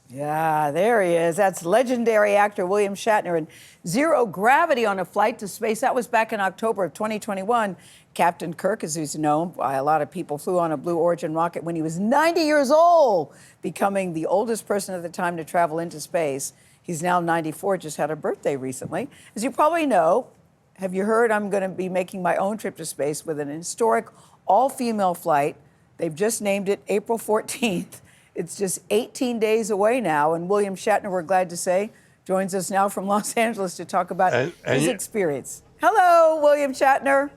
Yeah, there he is. That's legendary actor William Shatner in Zero Gravity on a Flight to Space. That was back in October of 2021. Captain Kirk, as he's known by a lot of people, flew on a Blue Origin rocket when he was 90 years old, becoming the oldest person at the time to travel into space. He's now 94, just had a birthday recently. As you probably know, have you heard I'm going to be making my own trip to space with an historic all-female flight. They've just named it April 14th. It's just 18 days away now, and William Shatner, we're glad to say, joins us now from Los Angeles to talk about his experience. Hello, William Shatner.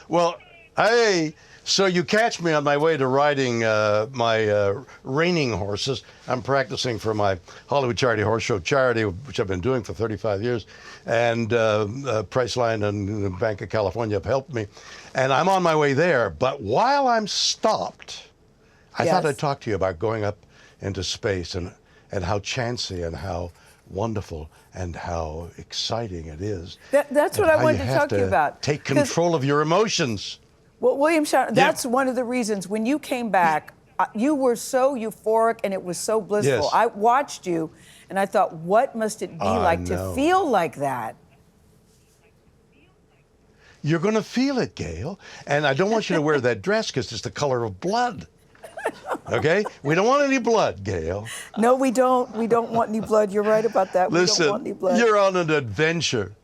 Well, hey, so you catch me on my way to riding my reining horses. I'm practicing for my Hollywood Charity Horse Show charity, which I've been doing for 35 years, and Priceline and the Bank of California have helped me, and I'm on my way there. But while I'm stopped, I thought I'd talk to you about going up into space and how chancy and how wonderful and how exciting it is. That's what I wanted to talk to you about. Take control of your emotions. Well, William Shatner, that's one of the reasons. When you came back, you were so euphoric and it was so blissful. Yes. I watched you and I thought, what must it be like to feel like that? You're going to feel it, Gayle. And I don't want you to wear that dress because it's the color of blood. Okay? We don't want any blood, Gayle. No, we don't. We don't want any blood. You're right about that. Listen, we don't want any blood. You're on an adventure.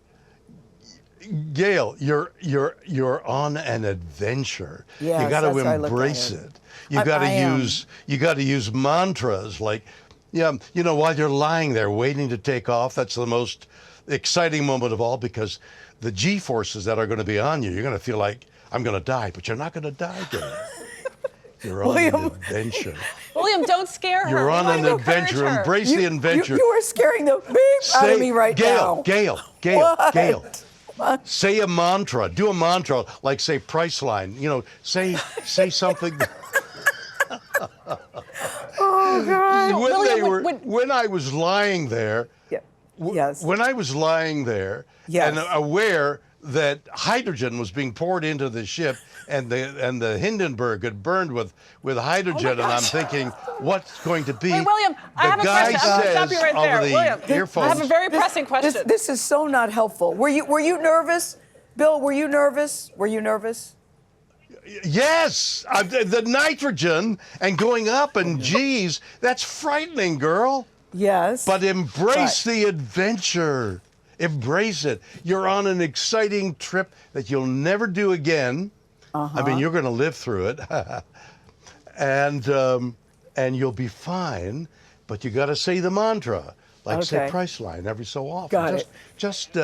Gayle, you're on an adventure. Yes, you got to that's how I look embrace at it. it. You got to use mantras like, while you're lying there waiting to take off. That's the most exciting moment of all, because the G-forces that are going to be on you, you're going to feel like I'm going to die, but you're not going to die, Gayle. You're on an adventure. William, don't scare her. You're on an adventure. Embrace the adventure. You are scaring the beep out of me right now. Gayle. What? Say a mantra. Do a mantra, like say Priceline. Say something. Oh God. When I was lying there. When I was lying there and aware that hydrogen was being poured into the ship, and the Hindenburg had burned with hydrogen, and I'm thinking, what's going to be? Wait, William, I have a question. Stop you right there. William, earphones, I have a very pressing question. This is so not helpful. Were you nervous? Bill, were you nervous? Were you nervous? Yes, the nitrogen and going up, and geez, that's frightening, girl. Yes. But embrace the adventure. Embrace it. You're on an exciting trip that you'll never do again. I mean, you're going to live through it, and you'll be fine. But you got to say the mantra, like say Priceline every so often. Just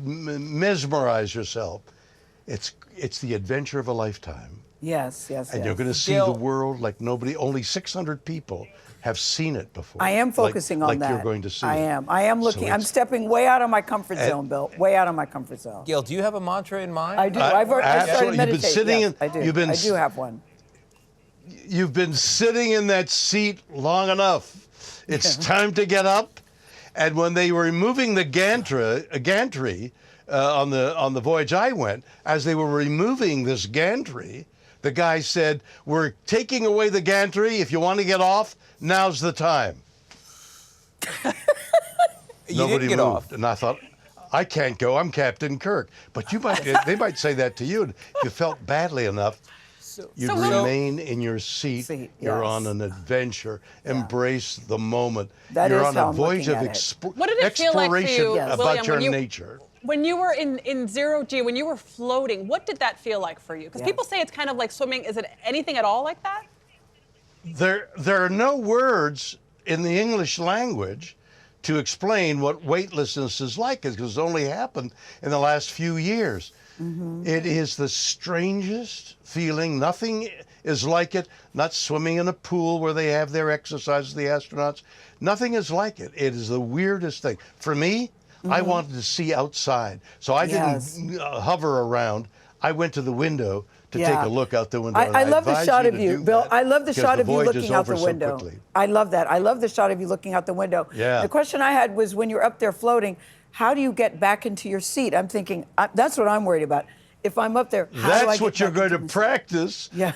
mesmerize yourself. It's the adventure of a lifetime. Yes. And you're going to see the world like nobody. Only 600 people have seen it before. I am focusing on that. Like you're going to see I am looking. So I'm stepping way out of my comfort zone, Bill. Way out of my comfort zone. Gayle, do you have a mantra in mind? I do. I've started meditating. You've been sitting I do have one. You've been sitting in that seat long enough. It's time to get up. And when they were removing the gantry on the voyage I went, as they were removing this gantry, the guy said, "We're taking away the gantry. If you want to get off, now's the time." Nobody moved. Off. And I thought, I can't go. I'm Captain Kirk. But they might say that to you. If you felt badly enough, you'd remain in your seat. You're on an adventure. Embrace the moment. You're on a voyage of exploration about your nature. When you were in zero G, when you were floating, what did that feel like for you? Because people say it's kind of like swimming. Is it anything at all like that? There are no words in the English language to explain what weightlessness is like, because it's only happened in the last few years. It is the strangest feeling. Nothing is like it. Not swimming in a pool where they have their exercises, the astronauts. Nothing is like it. It is the weirdest thing. For me, I wanted to see outside, so I didn't hover around. I went to the window to take a look out the window. I love the shot of you, Bill. I love the shot of you looking out the window. I love that. I love the shot of you looking out the window. Yeah. The question I had was, when you're up there floating, how do you get back into your seat? I'm thinking, that's what I'm worried about. If I'm up there, how do I get That's what you're going to practice. Yeah.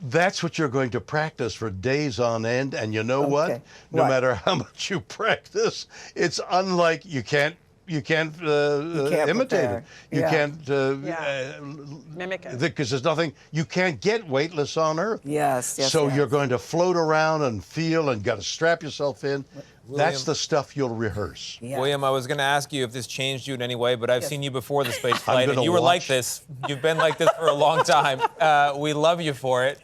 that's what you're going to practice for days on end. And you know what? Okay. No What? matter how much you practice, it's unlike you can't imitate prepare. it. You Yeah. can't Mimic it. because there's nothing. You can't get weightless on Earth. Yes, yes, So yes. you're going to float around and feel, and got to strap yourself in. That's the stuff you'll rehearse. Yeah. William, I was going to ask you if this changed you in any way, but I've seen you before the space flight, and gonna you were like watch. this. You've been like this for a long time. We love you for it.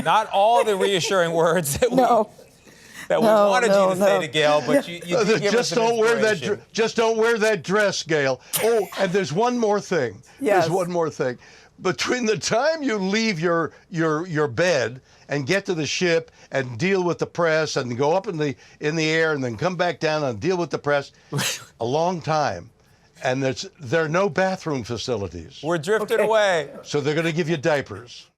Not all the reassuring words that No. we No, wanted no, you to say no. to Gayle, but you did give us Just some don't wear that. inspiration. Just don't wear that dress, Gayle. Oh, and there's one more thing. Yes. There's one more thing. Between the time you leave your bed and get to the ship and deal with the press and go up in the air and then come back down and deal with the press, a long time. And there are no bathroom facilities. We're drifting away. So they're going to give you diapers.